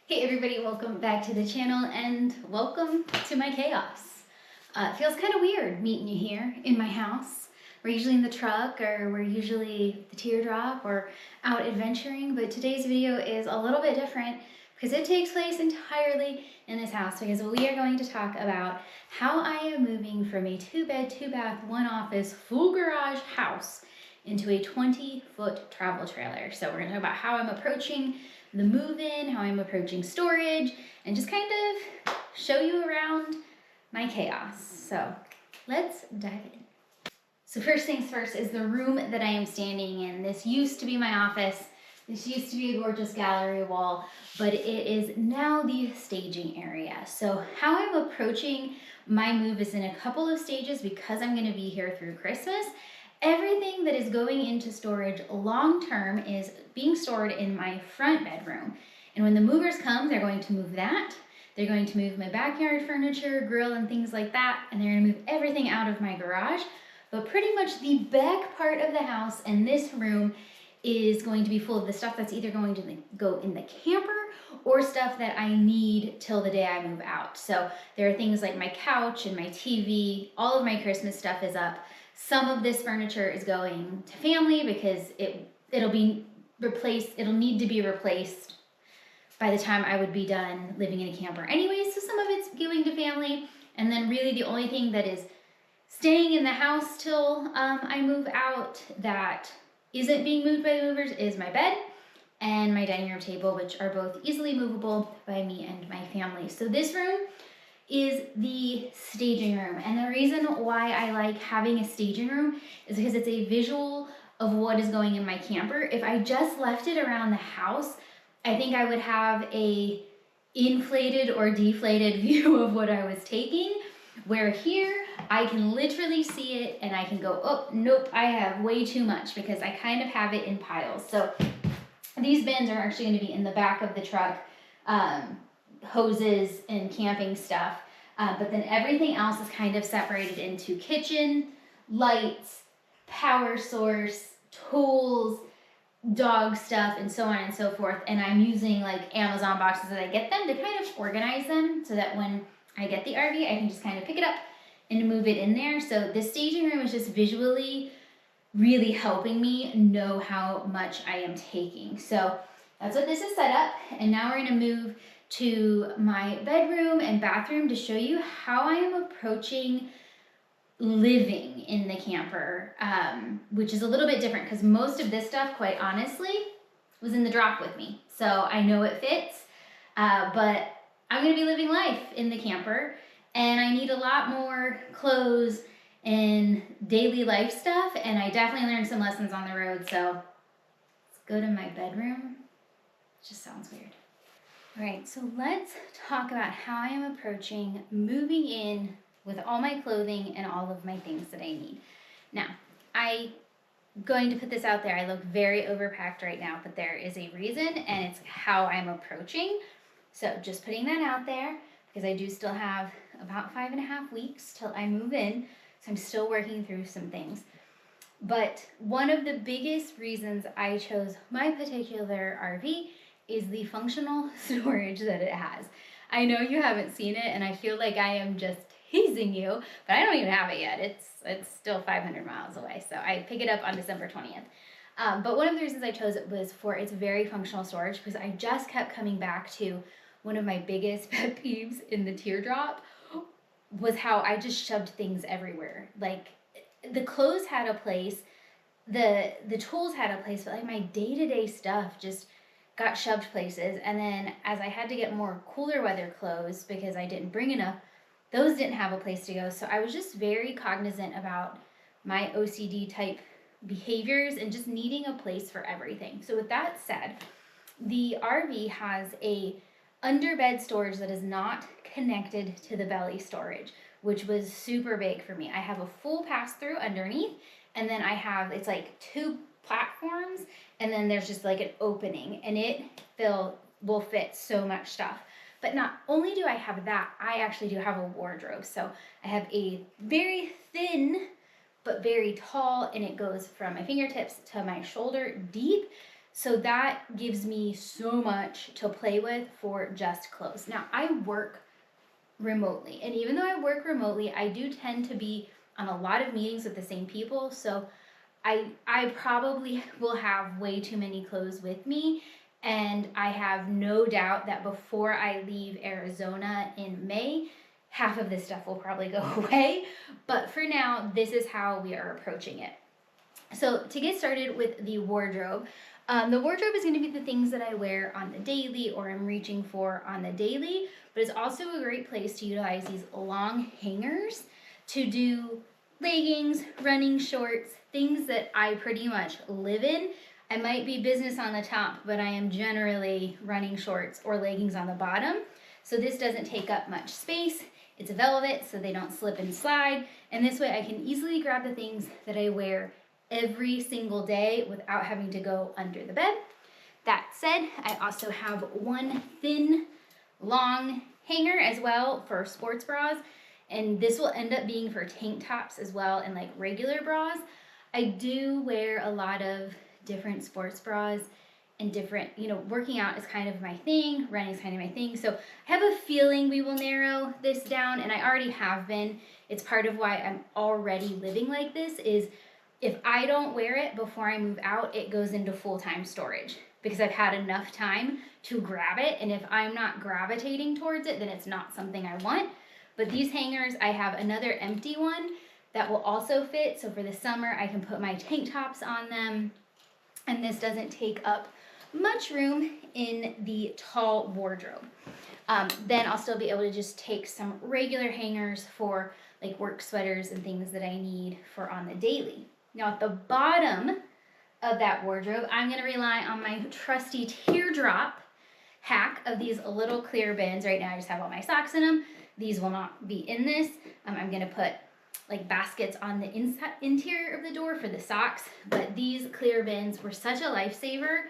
Hey everybody, welcome back to the channel and welcome to my chaos. It feels kind of weird meeting you here in my house. We're usually in the truck or we're usually the Teardrop or out adventuring, but today's video is a little bit different because it takes place entirely in this house because we are going to talk about how I am moving from a 2-bed, 2-bath, 1-office, full garage house into a 20-foot travel trailer. So we're going to talk about how I'm approaching the move-in, how I'm approaching storage, and just kind of show you around my chaos. So let's dive in. So first things first is the room that I am standing in. This used to be my office. This used to be a gorgeous gallery wall, but it is now the staging area. So how I'm approaching my move is in a couple of stages because I'm going to be here through Christmas. Everything that is going into storage long-term is being stored in my front bedroom. And when the movers come, they're going to move that. They're going to move my backyard furniture, grill, and things like that. And they're going to move everything out of my garage. But pretty much the back part of the house and this room is going to be full of the stuff that's either going to go in the camper or stuff that I need till the day I move out. So there are things like my couch and my TV. All of my Christmas stuff is up. Some of this furniture is going to family because it'll be replaced. It'll need to be replaced by the time I would be done living in a camper anyway. So some of it's going to family. And then really the only thing that is staying in the house till I move out that isn't being moved by the movers is my bed and my dining room table, which are both easily movable by me and my family. So this room is the staging room. And the reason why I like having a staging room is because it's a visual of what is going in my camper. If I just left it around the house, I think I would have a inflated or deflated view of what I was taking, where here I can literally see it and I can go, oh, nope, I have way too much because I kind of have it in piles. So these bins are actually going to be in the back of the truck. Hoses and camping stuff, but then everything else is kind of separated into kitchen, lights, power source, tools, dog stuff, and so on and so forth. And I'm using like Amazon boxes as I get them to kind of organize them so that when I get the RV, I can just kind of pick it up and move it in there. So the staging room is just visually really helping me know how much I am taking. So that's what this is set up. And now we're going to move to my bedroom and bathroom to show you how I am approaching living in the camper, which is a little bit different because most of this stuff, quite honestly, was in the drop with me. So I know it fits, but I'm going to be living life in the camper and I need a lot more clothes and daily life stuff, and I definitely learned some lessons on the road. So let's go to my bedroom. It just sounds weird. All right, so let's talk about how I am approaching moving in with all my clothing and all of my things that I need. Now, I'm going to put this out there. I look very overpacked right now, but there is a reason, and it's how I'm approaching. So just putting that out there because I do still have about 5.5 weeks till I move in, so I'm still working through some things. But one of the biggest reasons I chose my particular RV is the functional storage that it has. I know you haven't seen it and I feel like I am just teasing you, but I don't even have it yet. It's still 500 miles away, so I pick it up on December 20th. But one of the reasons I chose it was for its very functional storage because I just kept coming back to one of my biggest pet peeves in the Teardrop was how I just shoved things everywhere. Like the clothes had a place, the tools had a place, but like my day-to-day stuff just got shoved places. And then as I had to get more cooler weather clothes because I didn't bring enough, those didn't have a place to go. So I was just very cognizant about my OCD type behaviors and just needing a place for everything. So with that said, the RV has a underbed storage that is not connected to the belly storage, which was super big for me. I have a full pass-through underneath, and then I have, it's like 2 platforms, and then there's just like an opening, and it will fit so much stuff. But not only do I have that, I actually do have a wardrobe. So I have a very thin but very tall, and it goes from my fingertips to my shoulder deep. So that gives me so much to play with for just clothes. Now, I work remotely, and even though I work remotely, I do tend to be on a lot of meetings with the same people. So I probably will have way too many clothes with me, and I have no doubt that before I leave Arizona in May, half of this stuff will probably go away. But for now, this is how we are approaching it. So to get started with the wardrobe is going to be the things that I wear on the daily or I'm reaching for on the daily, but it's also a great place to utilize these long hangers to do leggings, running shorts, things that I pretty much live in. I might be business on the top, but I am generally running shorts or leggings on the bottom. So this doesn't take up much space. It's velvet, so they don't slip and slide. And this way I can easily grab the things that I wear every single day without having to go under the bed. That said, I also have one thin, long hanger as well for sports bras, and this will end up being for tank tops as well and like regular bras. I do wear a lot of different sports bras and different, working out is kind of my thing, running is kind of my thing. So I have a feeling we will narrow this down, and I already have been. It's part of why I'm already living like this is if I don't wear it before I move out, it goes into full-time storage because I've had enough time to grab it. And if I'm not gravitating towards it, then it's not something I want. But these hangers, I have another empty one that will also fit. So for the summer, I can put my tank tops on them. And this doesn't take up much room in the tall wardrobe. Then I'll still be able to just take some regular hangers for like work sweaters and things that I need for on the daily. Now at the bottom of that wardrobe, I'm going to rely on my trusty Teardrop hack of these little clear bins. Right now I just have all my socks in them. These will not be in this. I'm going to put like baskets on the interior of the door for the socks, but these clear bins were such a lifesaver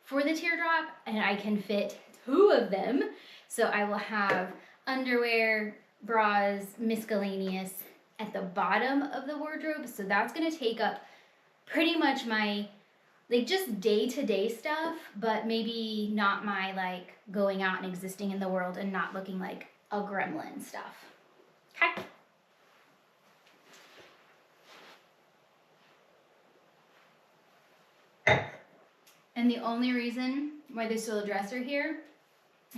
for the Teardrop, and I can fit 2 of them. So I will have underwear, bras, miscellaneous at the bottom of the wardrobe. So that's going to take up pretty much my like just day-to-day stuff, but maybe not my like going out and existing in the world and not looking like a gremlin stuff. Okay. And the only reason why there's still a dresser here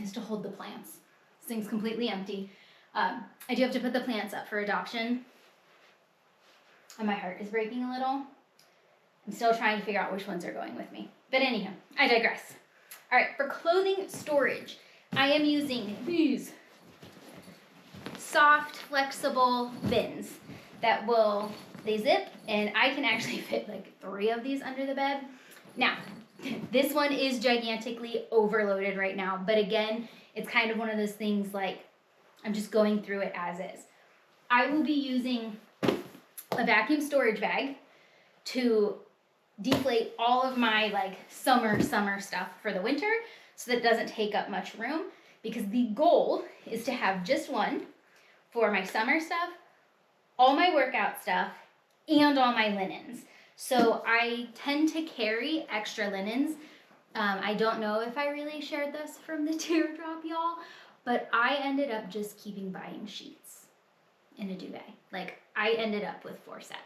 is to hold the plants. This thing's completely empty. I do have to put the plants up for adoption. And my heart is breaking a little. I'm still trying to figure out which ones are going with me. But anyhow, I digress. All right, for clothing storage, I am using these soft, flexible bins that they zip, and I can actually fit like 3 of these under the bed. Now, this one is gigantically overloaded right now, but again, it's kind of one of those things like I'm just going through it as is. I will be using a vacuum storage bag to deflate all of my like summer stuff for the winter so that it doesn't take up much room, because the goal is to have just one for my summer stuff, all my workout stuff, and all my linens. So I tend to carry extra linens. I don't know if I really shared this from the Teardrop, y'all, but I ended up just buying sheets in a duvet. Like I ended up with 4 sets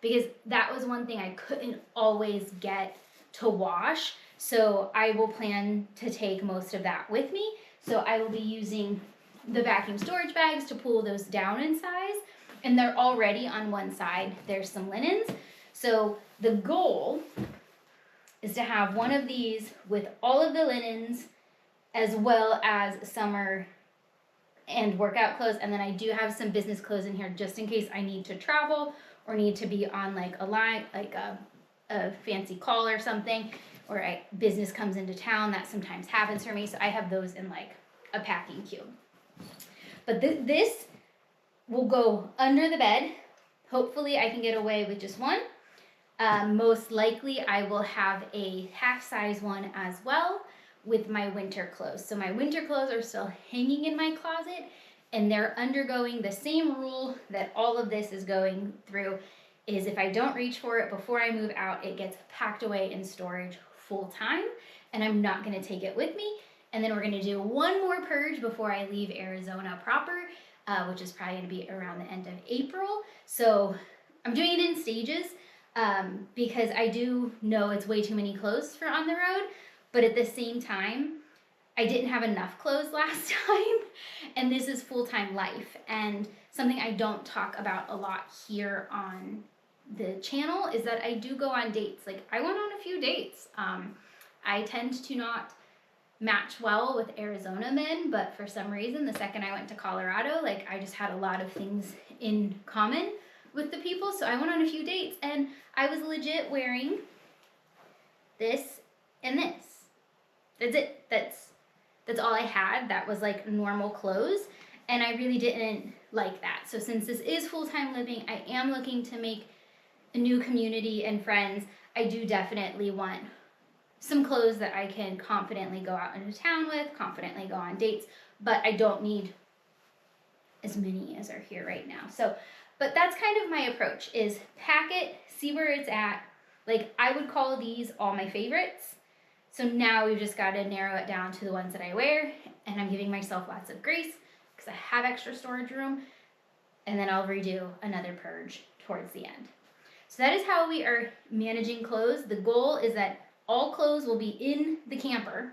because that was one thing I couldn't always get to wash. So I will plan to take most of that with me. So I will be using the vacuum storage bags to pull those down in size, and they're already on one side. There's some linens. So the goal is to have one of these with all of the linens as well as summer and workout clothes. And then I do have some business clothes in here just in case I need to travel or need to be on like a line, like a fancy call or something, or business comes into town. That sometimes happens for me. So I have those in like a packing cube. But this will go under the bed. Hopefully I can get away with just one. Most likely I will have a half-size one as well with my winter clothes. So my winter clothes are still hanging in my closet, and they're undergoing the same rule that all of this is going through, is if I don't reach for it before I move out, it gets packed away in storage full time, and I'm not going to take it with me. And then we're going to do one more purge before I leave Arizona proper, which is probably going to be around the end of April. So I'm doing it in stages because I do know it's way too many clothes for on the road, but at the same time, I didn't have enough clothes last time, and this is full-time life. And something I don't talk about a lot here on the channel is that I do go on dates. Like, I went on a few dates. I tend to not match well with Arizona men, but for some reason, the second I went to Colorado, like, I just had a lot of things in common with the people. So I went on a few dates, and I was legit wearing this and this. That's it. That's all I had. That was like normal clothes, and I really didn't like that. So since this is full-time living, I am looking to make a new community and friends. I do definitely want some clothes that I can confidently go out into town with, confidently go on dates, but I don't need as many as are here right now. So, but that's kind of my approach, is pack it, see where it's at. Like, I would call these all my favorites. So now we've just got to narrow it down to the ones that I wear, and I'm giving myself lots of grace because I have extra storage room, and then I'll redo another purge towards the end. So that is how we are managing clothes. The goal is that all clothes will be in the camper,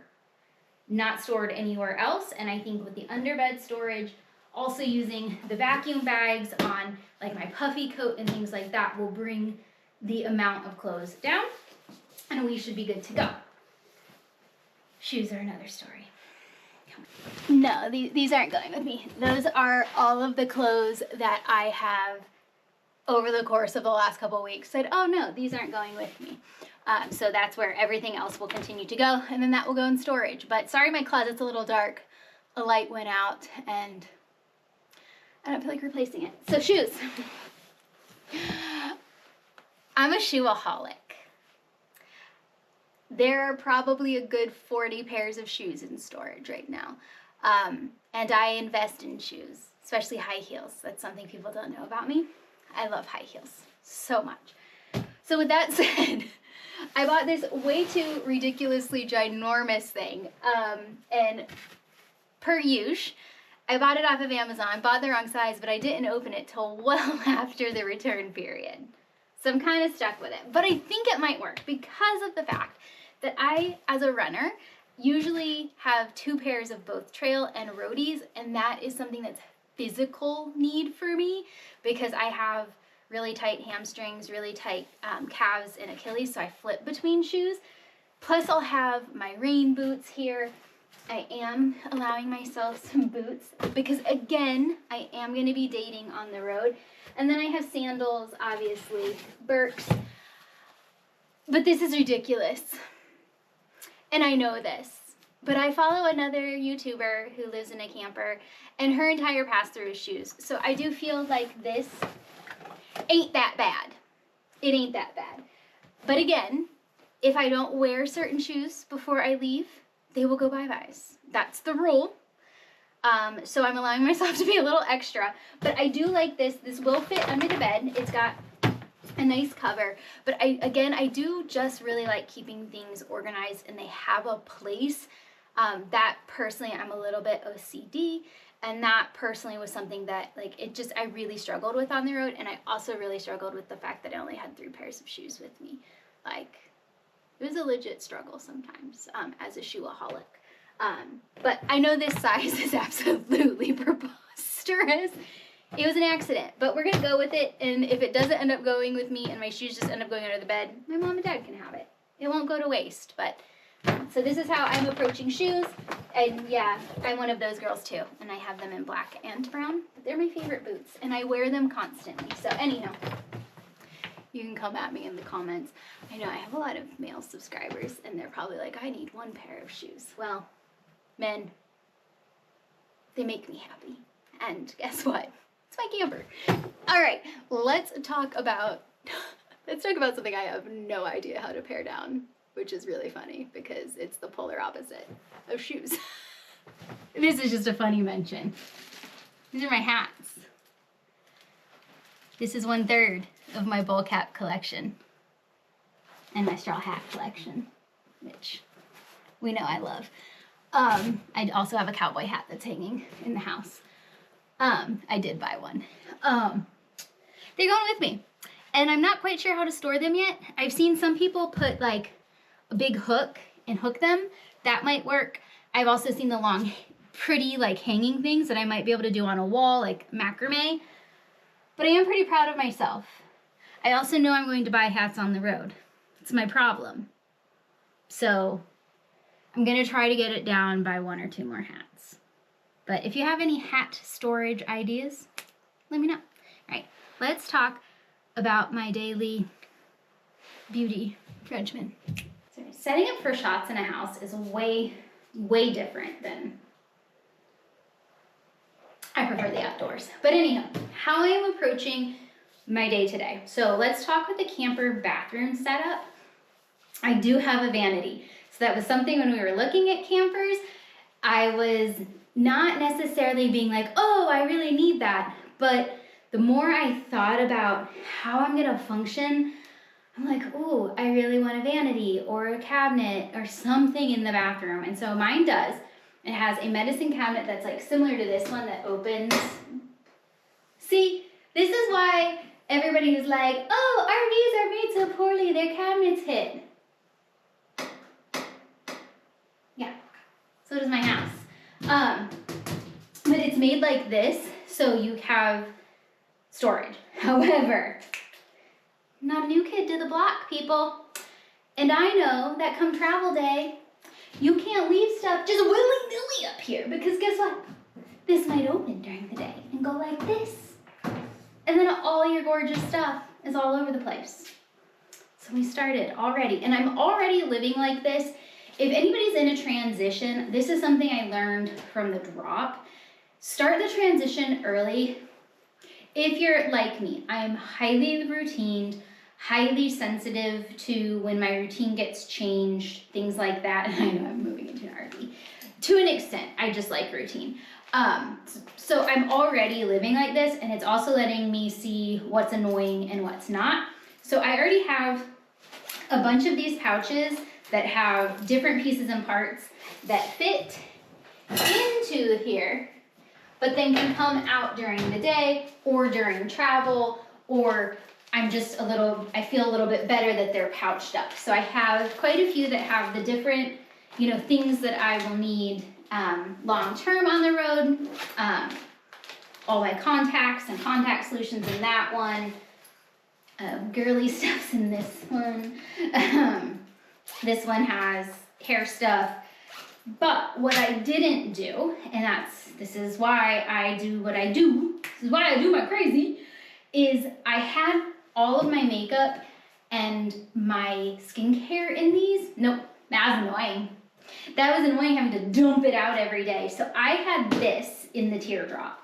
not stored anywhere else, and I think with the underbed storage, also using the vacuum bags on like my puffy coat and things like that will bring the amount of clothes down, and we should be good to go. Shoes are another story. No, these aren't going with me. Those are all of the clothes that I have over the course of the last couple of weeks said, oh no, these aren't going with me. So that's where everything else will continue to go, and then that will go in storage. But sorry, my closet's a little dark. A light went out, and I don't feel like replacing it. So shoes. I'm a shoeaholic. There are probably a good 40 pairs of shoes in storage right now. And I invest in shoes, especially high heels. That's something people don't know about me. I love high heels so much. So with that said, I bought this way too ridiculously ginormous thing. And per usual, I bought it off of Amazon, bought the wrong size, but I didn't open it till well after the return period. So I'm kind of stuck with it. But I think it might work because of the fact that I, as a runner, usually have 2 pairs of both trail and roadies, and that is something that's physical need for me because I have really tight hamstrings, really tight calves and Achilles, so I flip between shoes. Plus I'll have my rain boots here. I am allowing myself some boots because, again, I am going to be dating on the road. And then I have sandals, obviously, Birks. But this is ridiculous. And I know this. But I follow another YouTuber who lives in a camper, and her entire pass-through is shoes. So I do feel like this ain't that bad. It ain't that bad. But again, if I don't wear certain shoes before I leave, they will go bye-byes. That's the rule. So I'm allowing myself to be a little extra. But I do like this. This will fit under the bed. It's got a nice cover. But I do just really like keeping things organized and they have a place. That personally, I'm a little bit OCD. And that personally was something that, like, I really struggled with on the road. And I also really struggled with the fact that I only had 3 pairs of shoes with me. Like, it was a legit struggle sometimes as a shoeaholic. But I know this size is absolutely preposterous. It was an accident, but we're going to go with it. And if it doesn't end up going with me and my shoes just end up going under the bed, my mom and dad can have it. It won't go to waste. But so this is how I'm approaching shoes. And yeah, I'm one of those girls too. And I have them in black and brown. But they're my favorite boots. And I wear them constantly. So anyhow, you can come at me in the comments. I know I have a lot of male subscribers. And they're probably like, I need 1 pair of shoes. Well, men, they make me happy. And guess what? It's my camper. All right, let's talk about something I have no idea how to pare down, which is really funny because it's the polar opposite of shoes. This is just a funny mention. These are my hats. This is 1/3 of my bowl cap collection and my straw hat collection. which we know I love. I also have a cowboy hat that's hanging in the house. I did buy one. They're going with me. And I'm not quite sure how to store them yet. I've seen some people put like a big hook and hook them. That might work. I've also seen the long, pretty like hanging things that I might be able to do on a wall, like macrame. But I am pretty proud of myself. I also know I'm going to buy hats on the road. It's my problem. So I'm going to try to get it down by 1 or 2 more hats. But if you have any hat storage ideas, let me know. All right, let's talk about my daily beauty regimen. So setting up for shots in a house is way different than I prefer the outdoors. But anyhow, how I am approaching my day today. So let's talk with the camper bathroom setup. I do have a vanity. So that was something when we were looking at campers, I was not necessarily being like, oh, I really need that. But the more I thought about how I'm gonna function, I'm like, oh, I really want a vanity or a cabinet or something in the bathroom. And so mine does. It has a medicine cabinet that's like similar to this one that opens. See, this is why everybody is like, oh, RVs are made so poorly, their cabinets hit. Yeah, so does my house. But it's made like this, so you have storage. However, I'm not a new kid to the block, people. And I know that come travel day, you can't leave stuff just willy-nilly up here, because guess what? This might open during the day and go like this. And then all your gorgeous stuff is all over the place. So we started already, and I'm already living like this. If anybody's in a transition, this is something I learned from the drop. Start the transition early. If you're like me, I am highly routined, highly sensitive to when my routine gets changed, things like that. And I know I'm moving into an RV. To an extent, I just like routine. So I'm already living like this, and it's also letting me see what's annoying and what's not. So I already have a bunch of these pouches that have different pieces and parts that fit into here, but then can come out during the day or during travel, or I feel a little bit better that they're pouched up. So I have quite a few that have the different, things that I will need long term on the road. All my contacts and contact solutions in that one. Girly stuff's in this one. This one has hair stuff. But what I didn't do, and this is why I do what I do, this is why I do my crazy, is I had all of my makeup and my skincare in these. Nope, that was annoying. That was annoying having to dump it out every day. So I had this in the Teardrop,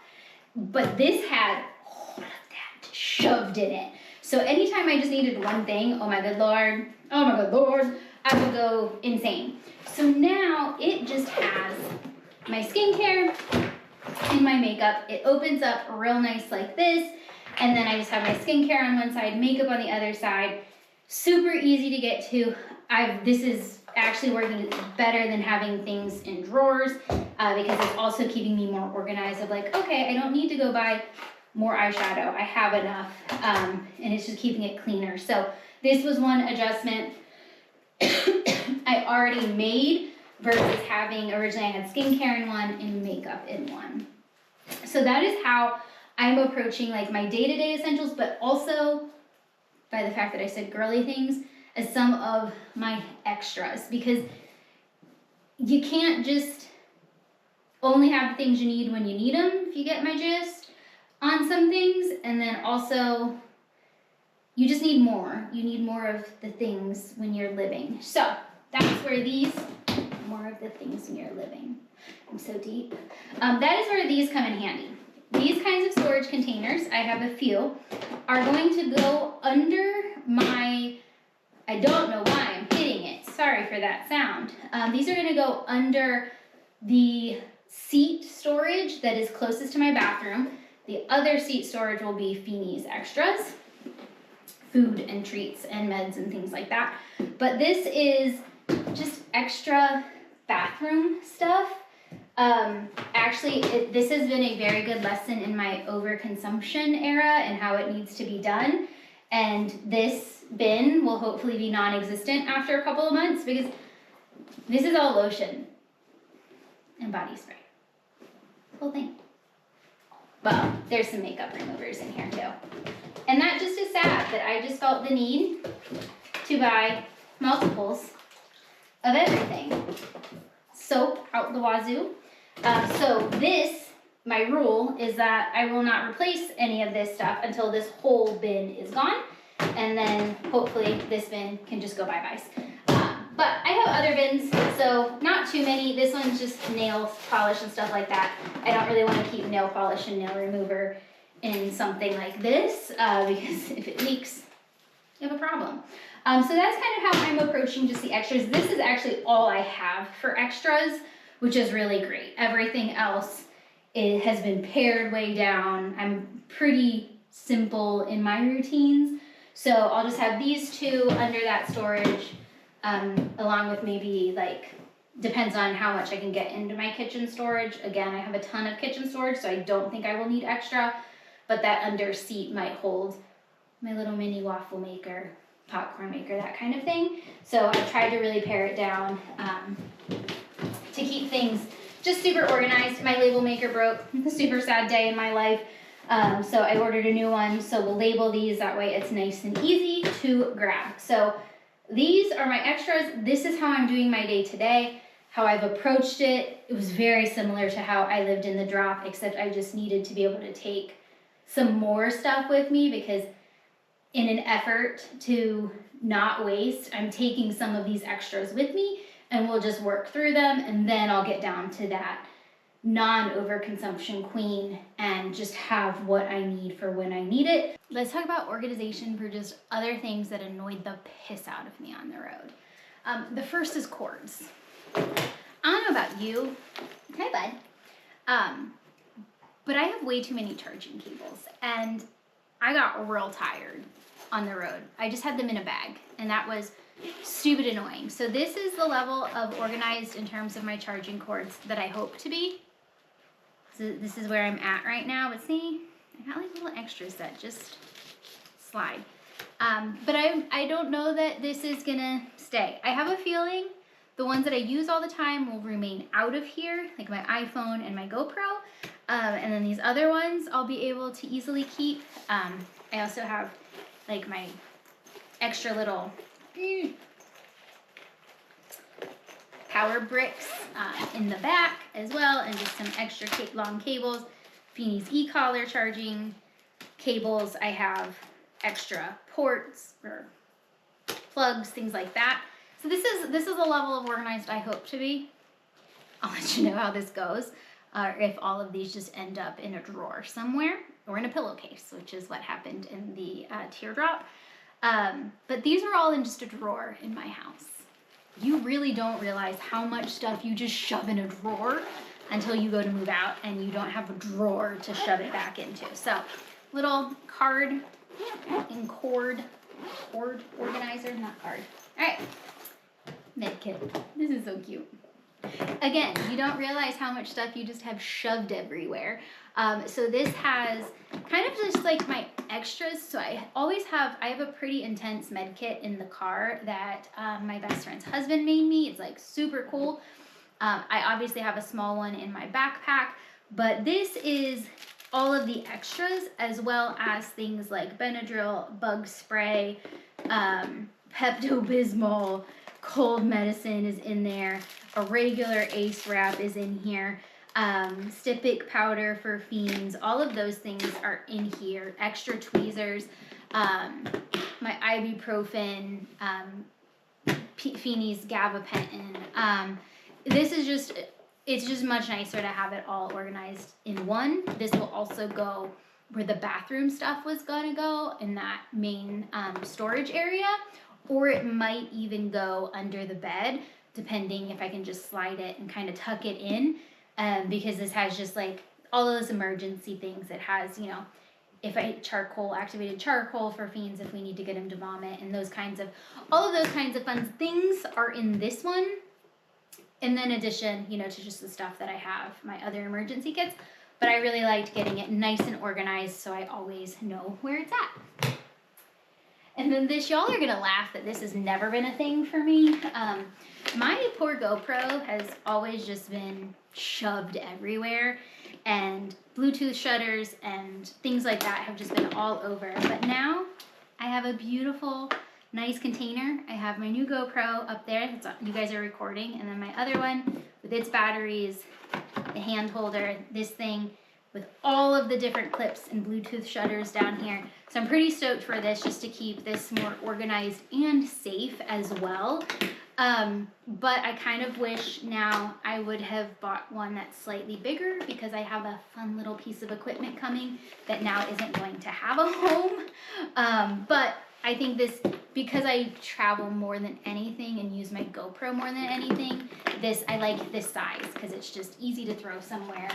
but this had all of that shoved in it. So anytime I just needed one thing, oh my good Lord, I would go insane. So now it just has my skincare and my makeup. It opens up real nice like this. And then I just have my skincare on one side, makeup on the other side. Super easy to get to. This is actually working better than having things in drawers because it's also keeping me more organized of like, okay, I don't need to go buy more eyeshadow. I have enough, and it's just keeping it cleaner. So this was one adjustment I already made versus having, originally I had skincare in one and makeup in one. So that is how I'm approaching like my day-to-day essentials, but also by the fact that I said girly things as some of my extras, because you can't just only have the things you need when you need them, if you get my gist, on some things, and then also you just need more. You need more of the things when you're living. So that's where more of the things when you're living. I'm so deep. That is where these come in handy. These kinds of storage containers, I have a few, are going to go under my, I don't know why I'm hitting it. Sorry for that sound. These are going to go under the seat storage that is closest to my bathroom. The other seat storage will be Feeney's extras, food and treats and meds and things like that. But this is just extra bathroom stuff. Actually, this has been a very good lesson in my overconsumption era and how it needs to be done. And this bin will hopefully be non-existent after a couple of months, because this is all lotion and body spray. Whole thing. Well, there's some makeup removers in here too. And that just is sad that I just felt the need to buy multiples of everything. Soap out the wazoo. So this, my rule is that I will not replace any of this stuff until this whole bin is gone. And then hopefully this bin can just go bye-byes. But I have other bins, so not too many. This one's just nail polish and stuff like that. I don't really want to keep nail polish and nail remover in something like this, because if it leaks, you have a problem. So that's kind of how I'm approaching just the extras. This is actually all I have for extras, which is really great. Everything else has been pared way down. I'm pretty simple in my routines. So I'll just have these two under that storage, along with maybe, like, depends on how much I can get into my kitchen storage. Again, I have a ton of kitchen storage, so I don't think I will need extra, but that under seat might hold my little mini waffle maker, popcorn maker, that kind of thing. So I tried to really pare it down to keep things just super organized. My label maker broke. A super sad day in my life. So I ordered a new one. So we'll label these. That way it's nice and easy to grab. So these are my extras. This is how I'm doing my day today, how I've approached it. It was very similar to how I lived in the drop, except I just needed to be able to take some more stuff with me, because in an effort to not waste, I'm taking some of these extras with me, and we'll just work through them, and then I'll get down to that non-overconsumption queen and just have what I need for when I need it. Let's talk about organization for just other things that annoyed the piss out of me on the road. The first is cords. I don't know about you. Hi, bud. But I have way too many charging cables, and I got real tired on the road. I just had them in a bag, and that was stupid annoying. So this is the level of organized in terms of my charging cords that I hope to be. So this is where I'm at right now, but see, I got like little extras that just slide. But I don't know that this is gonna stay. I have a feeling the ones that I use all the time will remain out of here, like my iPhone and my GoPro. And then these other ones I'll be able to easily keep. I also have like my extra little power bricks in the back as well, and just some extra long cables. Feeney's e-collar charging cables. I have extra ports or plugs, things like that. So this is the level of organized I hope to be. I'll let you know how this goes, if all of these just end up in a drawer somewhere or in a pillowcase, which is what happened in the teardrop. But these are all in just a drawer in my house. You really don't realize how much stuff you just shove in a drawer until you go to move out and you don't have a drawer to shove it back into. So little card and cord organizer, not card. All right, med kit. This is so cute. Again, you don't realize how much stuff you just have shoved everywhere. So this has kind of just like my extras. So I have a pretty intense med kit in the car that my best friend's husband made me. It's like super cool. I obviously have a small one in my backpack, but this is all of the extras, as well as things like Benadryl, bug spray, Pepto-Bismol, cold medicine is in there, a regular Ace wrap is in here, Stipic powder for fiends, all of those things are in here, extra tweezers, my ibuprofen, Feeney's gabapentin. It's just much nicer to have it all organized in one. This will also go where the bathroom stuff was gonna go, in that main storage area, or it might even go under the bed, depending if I can just slide it and kind of tuck it in, because this has just like all those emergency things. It has, if I activated charcoal for Fiends if we need to get him to vomit, and all of those kinds of fun things are in this one. And then addition, to just the stuff that I have, my other emergency kits. But I really liked getting it nice and organized so I always know where it's at. And then y'all are gonna laugh that this has never been a thing for me. My poor GoPro has always just been shoved everywhere, and Bluetooth shutters and things like that have just been all over. But now I have a beautiful, nice container. I have my new GoPro up there. You guys are recording, and then my other one with its batteries, the hand holder, this thing with all of the different clips and Bluetooth shutters down here. So I'm pretty stoked for this, just to keep this more organized and safe as well. But I kind of wish now I would have bought one that's slightly bigger, because I have a fun little piece of equipment coming that now isn't going to have a home. But I think this, because I travel more than anything and use my GoPro more than anything, I like this size because it's just easy to throw somewhere,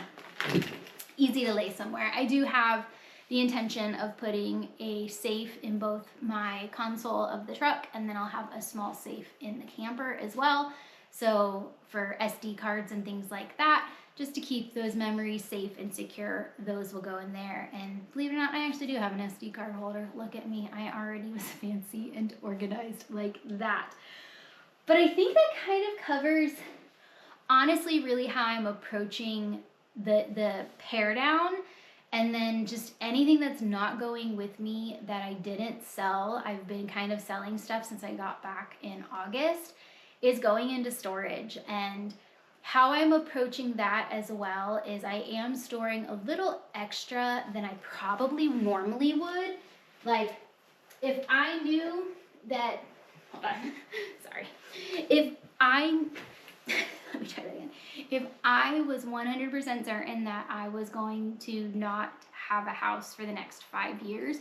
easy to lay somewhere. I do have the intention of putting a safe in both my console of the truck, and then I'll have a small safe in the camper as well. So for SD cards and things like that, just to keep those memories safe and secure, those will go in there. And believe it or not, I actually do have an SD card holder. Look at me, I already was fancy and organized like that. But I think that kind of covers, honestly, really how I'm approaching the pare down. And then just anything that's not going with me that I didn't sell, I've been kind of selling stuff since I got back in August, is going into storage. And how I'm approaching that as well is I am storing a little extra than I probably normally would. Like, if I knew that, hold on, sorry. Let me try that again. If I was 100% certain that I was going to not have a house for the next 5 years,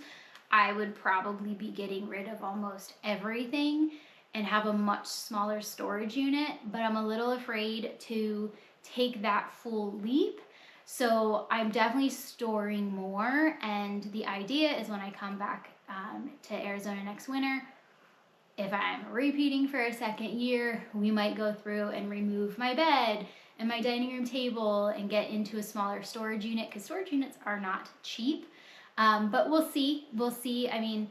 I would probably be getting rid of almost everything and have a much smaller storage unit. But I'm a little afraid to take that full leap. So I'm definitely storing more. And the idea is when I come back to Arizona next winter, if I'm repeating for a second year, we might go through and remove my bed and my dining room table and get into a smaller storage unit, because storage units are not cheap. But we'll see. We'll see. I mean,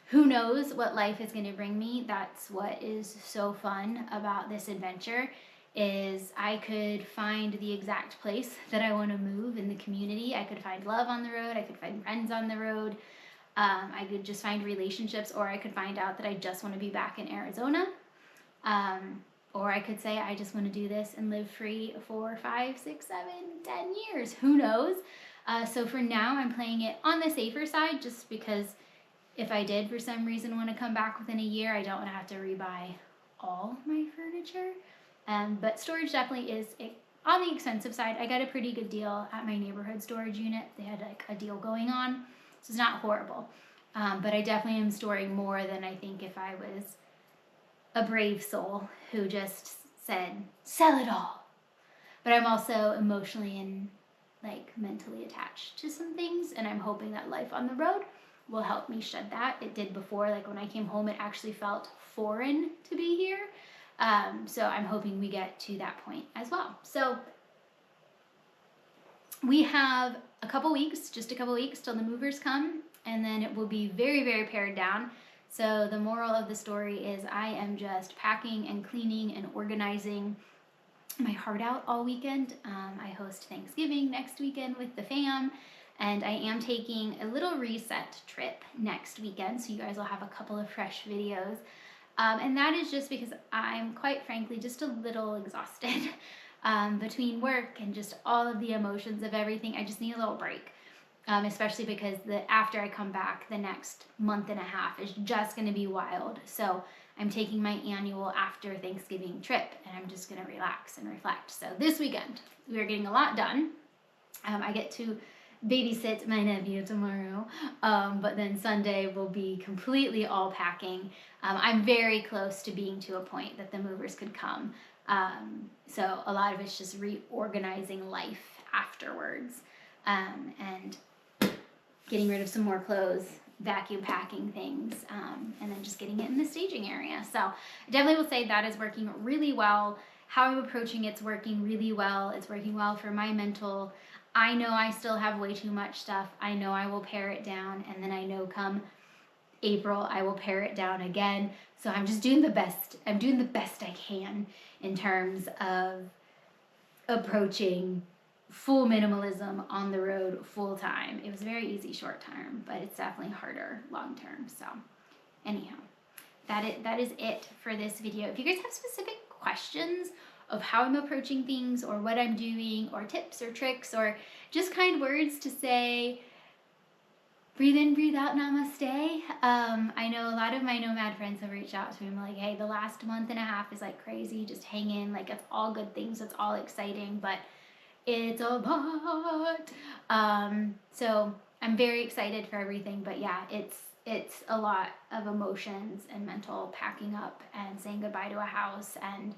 who knows what life is going to bring me. That's what is so fun about this adventure, is I could find the exact place that I want to move in the community. I could find love on the road. I could find friends on the road. I could just find relationships, or I could find out that I just want to be back in Arizona. Or I could say I just want to do this and live free for 5, 6, 7, 10 years. Who knows? So for now, I'm playing it on the safer side, just because if I did for some reason want to come back within a year, I don't want to have to rebuy all my furniture. But storage definitely is on the expensive side. I got a pretty good deal at my neighborhood storage unit. They had like a deal going on. So it's not horrible, but I definitely am storing more than I think if I was a brave soul who just said, sell it all. But I'm also emotionally and mentally attached to some things, and I'm hoping that life on the road will help me shed that. It did before. Like when I came home, it actually felt foreign to be here. So I'm hoping we get to that point as well. So we have just a couple weeks till the movers come, and then it will be very, very pared down. So the moral of the story is I am just packing and cleaning and organizing my heart out all weekend. I host Thanksgiving next weekend with the fam, and I am taking a little reset trip next weekend, so you guys will have a couple of fresh videos. And that is just because I'm quite frankly just a little exhausted. Between work and just all of the emotions of everything, I just need a little break, especially because after I come back, the next month and a half is just going to be wild. So I'm taking my annual after Thanksgiving trip, and I'm just going to relax and reflect. So this weekend, we are getting a lot done. I get to babysit my nephew tomorrow, but then Sunday will be completely all packing. I'm very close to being to a point that the movers could come. So a lot of it's just reorganizing life afterwards. And getting rid of some more clothes, vacuum packing things, and then just getting it in the staging area. So I definitely will say that is working really well. How I'm approaching it's working really well. It's working well for my mental. I know I still have way too much stuff. I know I will pare it down, and then I know come April I will pare it down again. So I'm just doing the best. I'm doing the best I can in terms of approaching full minimalism on the road full time. It was very easy short term, but it's definitely harder long term. So anyhow, that is it for this video. If you guys have specific questions of how I'm approaching things or what I'm doing or tips or tricks or just kind words to say, breathe in, breathe out, namaste. I know a lot of my nomad friends have reached out to me. I'm like, hey, the last month and a half is like crazy. Just hang in. Like, it's all good things. It's all exciting, but it's a lot. So I'm very excited for everything, but yeah, it's a lot of emotions and mental packing up and saying goodbye to a house and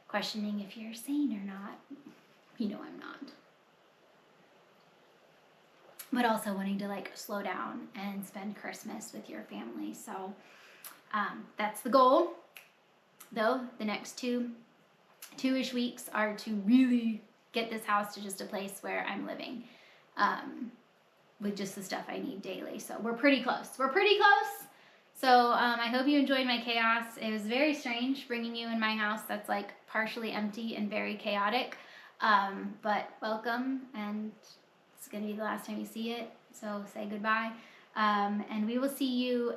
questioning if you're sane or not. You know I'm not. But also wanting to like slow down and spend Christmas with your family. So that's the goal. Though the next two-ish weeks are to really get this house to just a place where I'm living with just the stuff I need daily. So we're pretty close. We're pretty close. So I hope you enjoyed my chaos. It was very strange bringing you in my house that's like partially empty and very chaotic. But welcome, and it's going to be the last time you see it. So say goodbye. And we will see you,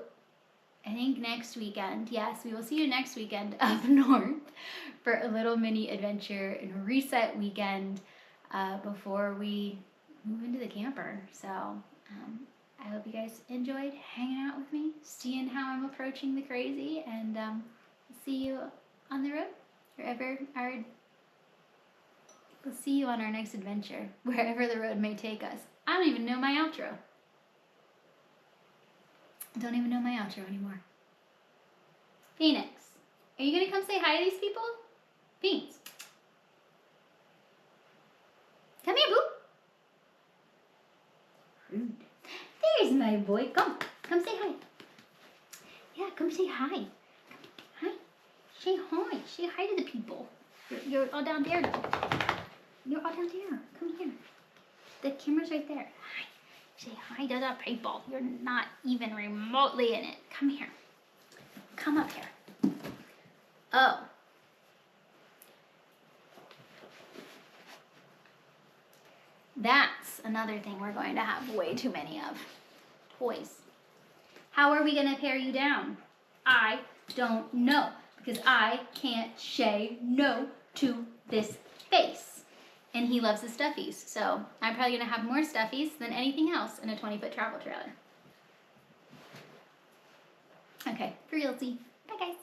I think, next weekend. Yes, we will see you next weekend up north for a little mini adventure and reset weekend before we move into the camper. So I hope you guys enjoyed hanging out with me, seeing how I'm approaching the crazy, and see you on the road, we'll see you on our next adventure, wherever the road may take us. I don't even know my outro. I don't even know my outro anymore. Phoenix, are you going to come say hi to these people? Phoenix. Come here, boo. Rude. There's my boy. Come say hi. Yeah, come say hi. Hi. Say hi. Say hi to the people. You're all down there. You're all down there. Come here. The camera's right there. Hi. Say hi to the people. You're not even remotely in it. Come here. Come up here. Oh. That's another thing we're going to have way too many of. Toys. How are we going to pare you down? I don't know, because I can't say no to this face. And he loves his stuffies, so I'm probably going to have more stuffies than anything else in a 20-foot travel trailer. Okay, for realty. Bye, guys.